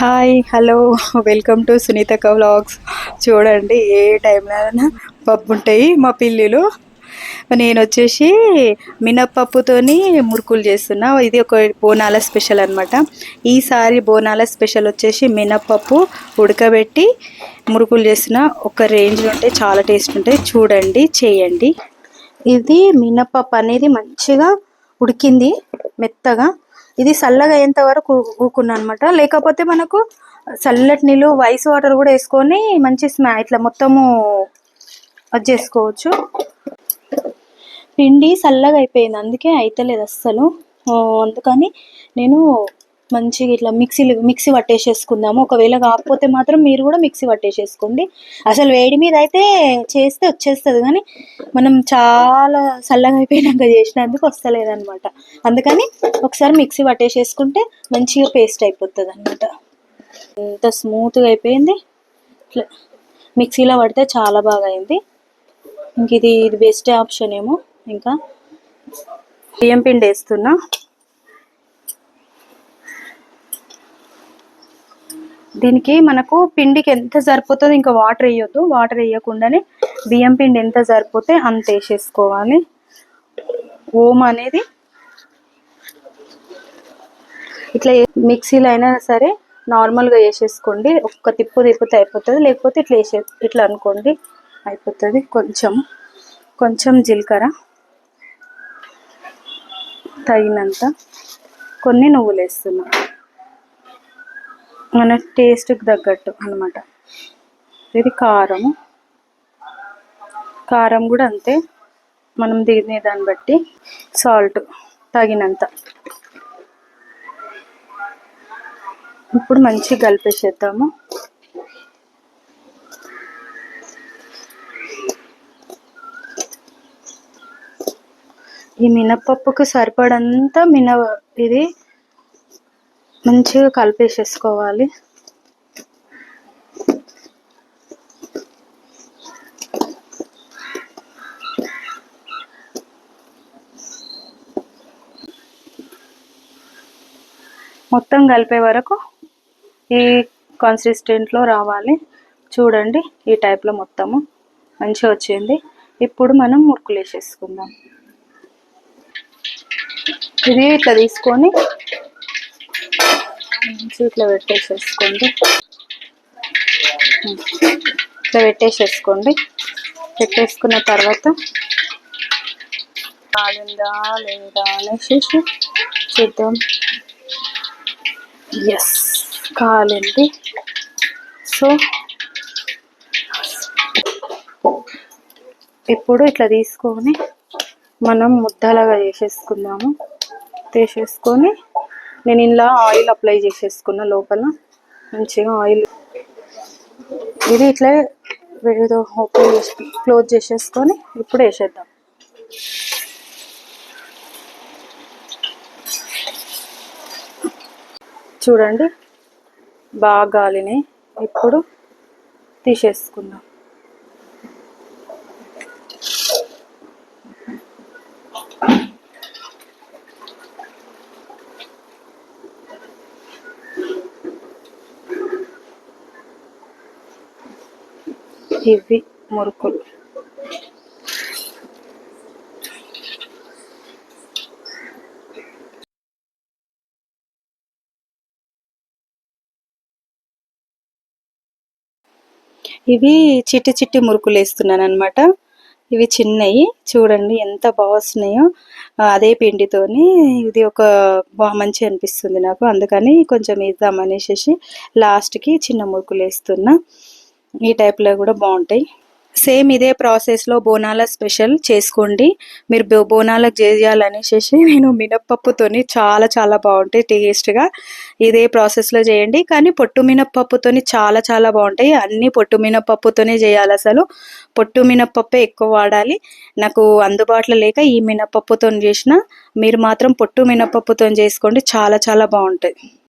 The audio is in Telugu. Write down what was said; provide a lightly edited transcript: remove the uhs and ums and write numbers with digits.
హాయ్ హలో వెల్కమ్ టు సునీతక్క వ్లాగ్స్. చూడండి ఏ టైంలో పప్పు ఉంటాయి మా పిల్లులు. నేను వచ్చేసి మినప్పప్పుతోని మురుకులు చేస్తున్నా. ఇది ఒక బోనాల స్పెషల్ అనమాట. ఈసారి బోనాల స్పెషల్ వచ్చేసి మినప్పప్పు ఉడకబెట్టి మురుకులు చేస్తున్నా. ఒక రేంజ్లో ఉంటాయి, చాలా టేస్ట్ ఉంటాయి. చూడండి, చేయండి. ఇది మినప్పప్పు అనేది మంచిగా ఉడికింది మెత్తగా. ఇది చల్లగా అయ్యేంత వరకు ఊకున్నా అనమాట. లేకపోతే మనకు చల్లటి నీళ్ళు ఐస్ వాటర్ కూడా వేసుకొని మంచి ఇట్లా మొత్తము అది చేసుకోవచ్చు. పిండి చల్లగా అయిపోయింది, అందుకే అయితలేదు అస్సలు. అందుకని నేను మంచిగా ఇట్లా మిక్సీ పట్టేసేసుకుందాము. ఒకవేళ కాకపోతే మాత్రం మీరు కూడా మిక్సీ పట్టేసేసుకోండి. అసలు వేడి మీద అయితే చేస్తే వచ్చేస్తుంది, కానీ మనం చాలా చల్లగా అయిపోయినాక చేసినందుకు వస్తలేదన్నమాట. అందుకని ఒకసారి మిక్సీ పట్టేసేసుకుంటే మంచిగా పేస్ట్ అయిపోతుంది అనమాట. ఎంత స్మూత్గా అయిపోయింది. ఇట్లా మిక్సీలో పడితే చాలా బాగా అయింది. ఇంక ఇది బెస్ట్ ఆప్షన్ ఏమో. ఇంకా బియ్యం పిండి వేస్తున్నా. దీనికి మనకు పిండికి ఎంత సరిపోతుందో ఇంకా వాటర్ వేయొద్దు. వాటర్ వేయకుండానే బియ్యం పిండి ఎంత సరిపోతే అంత వేసేసుకోవాలి. ఓమ్ అనేది ఇట్లా మిక్సీలో అయినా సరే నార్మల్గా వేసేసుకోండి. ఒక్క తిప్పితే అయిపోతుంది. లేకపోతే ఇట్లా అనుకోండి, అయిపోతుంది. కొంచెం జీలకర్ర తగినంత, కొన్ని నువ్వులు వేస్తున్నా మన టేస్ట్కి తగ్గట్టు అనమాట. ఇది కారం కూడా అంతే, మనం తినే దాన్ని బట్టి. సాల్ట్ తగినంత. ఇప్పుడు మంచిగా కలిపేసేద్దాము. ఈ మినప్పప్పుకు సరిపడంత ఇది మంచిగా కలిపేసేసుకోవాలి. మొత్తం కలిపే వరకు ఈ కన్సిస్టెంట్లో రావాలి. చూడండి, ఈ టైప్లో మొత్తము మంచిగా వచ్చింది. ఇప్పుడు మనం మురుకులు వేసేసుకుందాం. ఇది ఇట్లా తీసుకొని ఇట్లా పెట్టేసేసుకోండి. పెట్టేసుకున్న తర్వాత కాలిందా లేదా అనేసి చూద్దాం. ఎస్, కాలింది. సో ఇప్పుడు ఇట్లా తీసుకొని మనం ముద్దలాగా చేసేసుకొని నేను ఇలా ఆయిల్ అప్లై చేసేసుకున్నా లోపల. మంచిగా ఆయిల్ ఇది ఇట్లా ఏదో క్లోజ్ చేసేసుకొని ఇప్పుడు వేసేద్దాం. చూడండి, బాగా గాలిని. ఇప్పుడు తీసేసుకుందాం. ఇవి మురుకులు. ఇవి చిట్టి మురుకులు వేస్తున్నాను అనమాట. ఇవి చిన్నవి. చూడండి ఎంత బాగా వస్తున్నాయో. అదే పిండితోని ఇది ఒక మంచి అనిపిస్తుంది నాకు. అందుకని కొంచెం వేద్దామనేసి లాస్ట్కి చిన్న మురుకులు వేస్తున్నా. ఈ టైప్లో కూడా బాగుంటాయి. సేమ్ ఇదే ప్రాసెస్లో బోనాల స్పెషల్ చేసుకోండి. మీరు బోనాలకు చేయాలనేసి నేను మినప్పప్పుతోని చాలా బాగుంటాయి టేస్ట్గా. ఇదే ప్రాసెస్లో చేయండి, కానీ పొట్టు మినప్పప్పుతోని చాలా బాగుంటాయి. అన్నీ పొట్టు మినప్పప్పుతోనే చేయాలి. అసలు పొట్టు మినప్పప్పే ఎక్కువ వాడాలి. నాకు అందుబాటులో లేక ఈ మినప్పప్పుతో చేసిన. మీరు మాత్రం పొట్టు మినప్పప్పుతో చేసుకోండి, చాలా బాగుంటాయి.